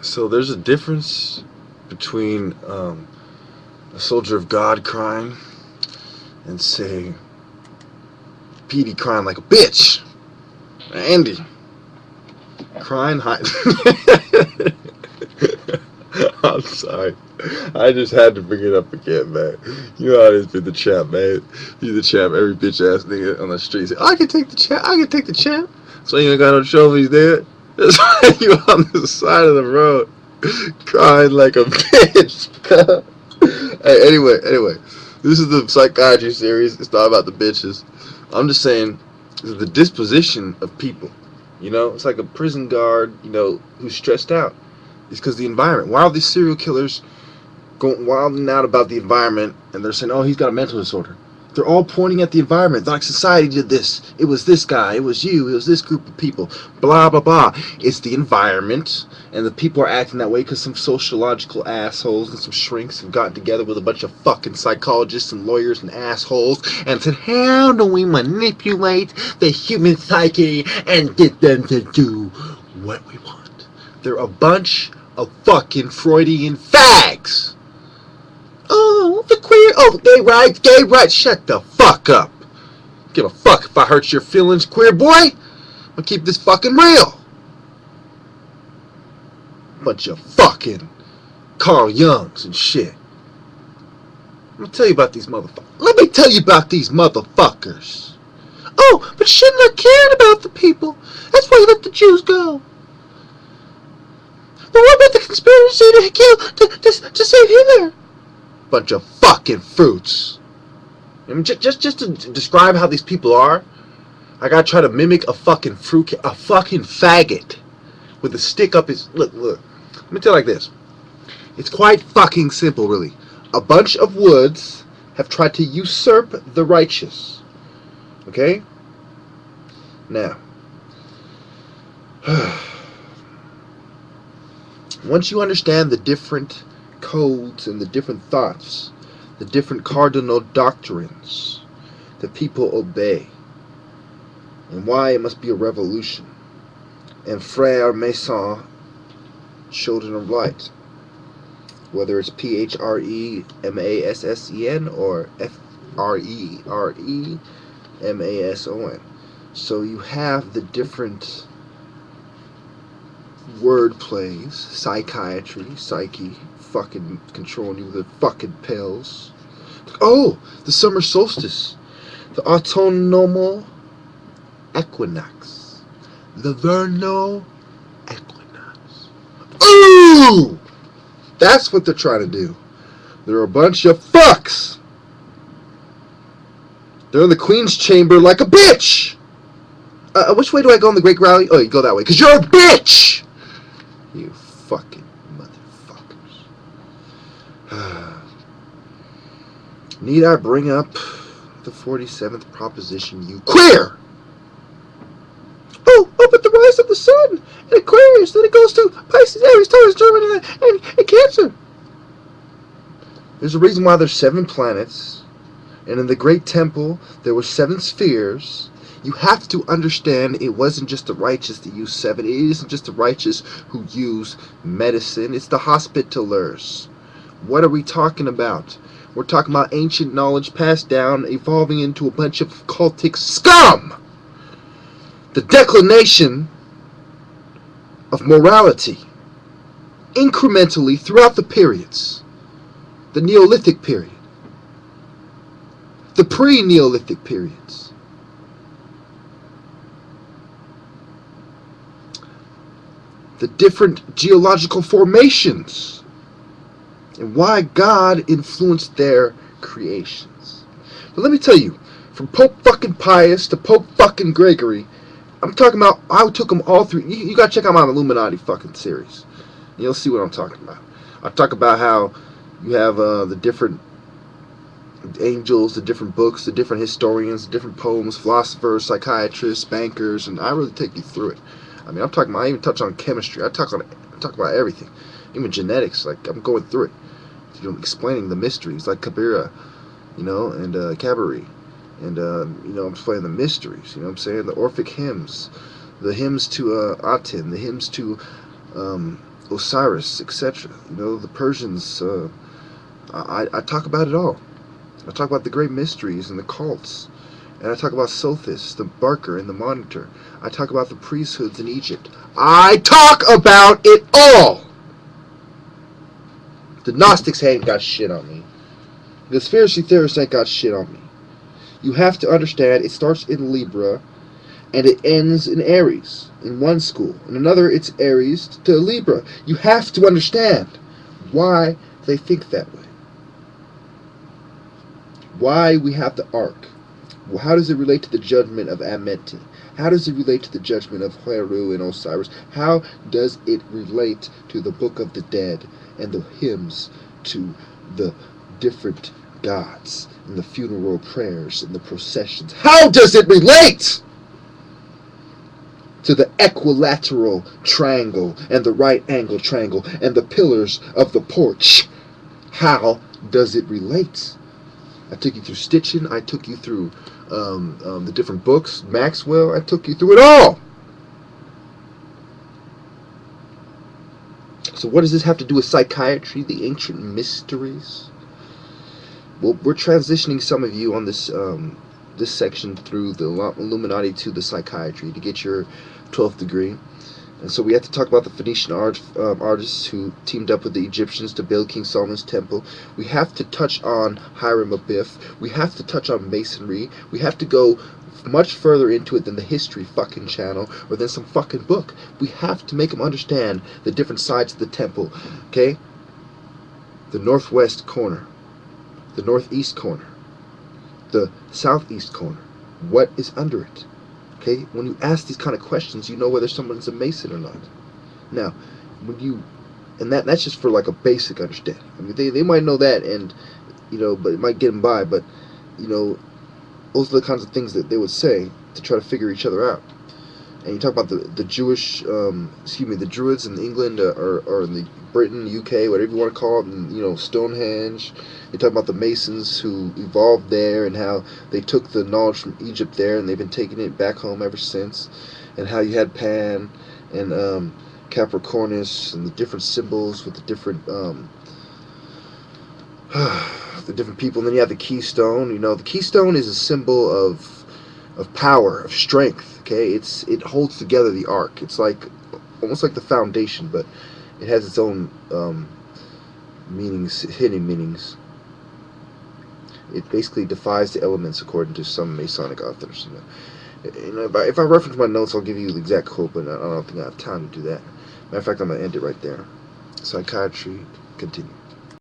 So there's a difference between a soldier of God crying and, say, Petey crying like a bitch. Andy crying high. I'm sorry. I just had to bring it up again, man. You know how it is with the champ, man. You the champ, every bitch ass nigga on the street say, I can take the champ, I can take the champ. So you ain't got no trophies there. That's why you on the side of the road crying like a bitch. Hey, anyway. This is the psychiatry series. It's not about the bitches. I'm just saying the disposition of people. You know, it's like a prison guard, you know, who's stressed out. It's because the environment. Why are these serial killers going wilding out about the environment and they're saying, oh, he's got a mental disorder? They're all pointing at the environment. They're like, society did this. It was this guy. It was you. It was this group of people. Blah, blah, blah. It's the environment. And the people are acting that way because some sociological assholes and some shrinks have gotten together with a bunch of fucking psychologists and lawyers and assholes and said, how do we manipulate the human psyche and get them to do what we want? They're a bunch of fucking Freudian fags. Oh, the queer, oh, gay rights, shut the fuck up. Give a fuck if I hurt your feelings, queer boy. I'm gonna keep this fucking real. Bunch of fucking Carl Youngs and shit. I'm gonna tell you about these motherfuckers. Let me tell you about these motherfuckers. Oh, but you shouldn't have cared about the people. That's why you let the Jews go. But what about the conspiracy to kill, to save Hitler? Bunch of fucking fruits. I mean, just to describe how these people are, I gotta try to mimic a fucking a fucking faggot with a stick up his. Look. Let me tell you like this. It's quite fucking simple, really. A bunch of woods have tried to usurp the righteous. Okay? Now, once you understand the different codes and the different thoughts, the different cardinal doctrines that people obey, and why it must be a revolution, and Frère Mason, Children of Light, whether it's PHREMASSEN or FREREMASON. So you have the different word plays, psychiatry, psyche, fucking controlling you with the fucking pills. Oh, the summer solstice, the autumnal equinox, the vernal equinox. Ooh! That's what they're trying to do. They're a bunch of fucks. They're in the Queen's chamber like a bitch. Which way do I go in the Great Rally? Oh, you go that way, because you're a bitch! You fucking motherfuckers. Need I bring up the 47th proposition, you queer? Oh, but the rise of the sun in Aquarius, then it goes to Pisces, Aries, Taurus, Gemini, and Cancer. There's a reason why there's 7 planets, and in the Great Temple there were 7 spheres. You have to understand it wasn't just the righteous that use 7. It isn't just the righteous who use medicine. It's the hospitalers. What are we talking about? We're talking about ancient knowledge passed down, evolving into a bunch of cultic scum. The declination of morality incrementally throughout the periods. The Neolithic period. The pre-Neolithic periods. The different geological formations and why God influenced their creations. But let me tell you, from Pope fucking Pius to Pope fucking Gregory, I'm talking about, I took them all through. You gotta check out my Illuminati fucking series. And you'll see what I'm talking about. I talk about how you have the different angels, the different books, the different historians, the different poems, philosophers, psychiatrists, bankers, and I really take you through it. I mean, I even touch on chemistry. I talk about everything, even genetics. Like, I'm going through it, explaining the mysteries, like Kabira, and Kabari, and I'm explaining the mysteries. You know what I'm saying? The Orphic hymns, the hymns to Aten, the hymns to Osiris, etc. You know, the Persians. I talk about it all. I talk about the great mysteries and the cults. And I talk about Sothis, the Barker, and the Monitor. I talk about the priesthoods in Egypt. I talk about it all! The Gnostics ain't got shit on me. The conspiracy theorists ain't got shit on me. You have to understand, it starts in Libra, and it ends in Aries, in one school. In another, it's Aries to Libra. You have to understand why they think that way. Why we have the Ark. Well, how does it relate to the judgment of Amenti? How does it relate to the judgment of Heru and Osiris? How does it relate to the Book of the Dead and the hymns to the different gods and the funeral prayers and the processions? How does it relate to the equilateral triangle and the right angle triangle and the pillars of the porch? How does it relate? I took you through Stitchin. I took you through the different books. Maxwell. I took you through it all. So what does this have to do with psychiatry, the ancient mysteries? Well, we're transitioning some of you on this this section through the Illuminati to the psychiatry to get your 12th degree. And so we have to talk about the Phoenician artists who teamed up with the Egyptians to build King Solomon's temple. We have to touch on Hiram Abiff. We have to touch on Masonry. We have to go much further into it than the History fucking channel or than some fucking book. We have to make them understand the different sides of the temple. Okay? The northwest corner. The northeast corner. The southeast corner. What is under it? Okay, when you ask these kind of questions, you know whether someone's a Mason or not. Now, when you, and that's just for like a basic understanding. I mean, they might know that, and you know, but it might get them by. But you know, those are the kinds of things that they would say to try to figure each other out. And you talk about the Jewish, the Druids in England or in the Britain, UK, whatever you want to call it, and you know, Stonehenge. You talk about the Masons who evolved there and how they took the knowledge from Egypt there and they've been taking it back home ever since. And how you had Pan and Capricornus and the different symbols with the different people. And then you have the keystone. You know, the keystone is a symbol of power, of strength. Okay, it holds together the ark. It's like almost like the foundation, but it has its own meanings, hidden meanings. It basically defies the elements according to some Masonic authors. You know, if I reference my notes, I'll give you the exact quote, but I don't think I have time to do that. Matter of fact, I'm going to end it right there. Psychiatry, continue.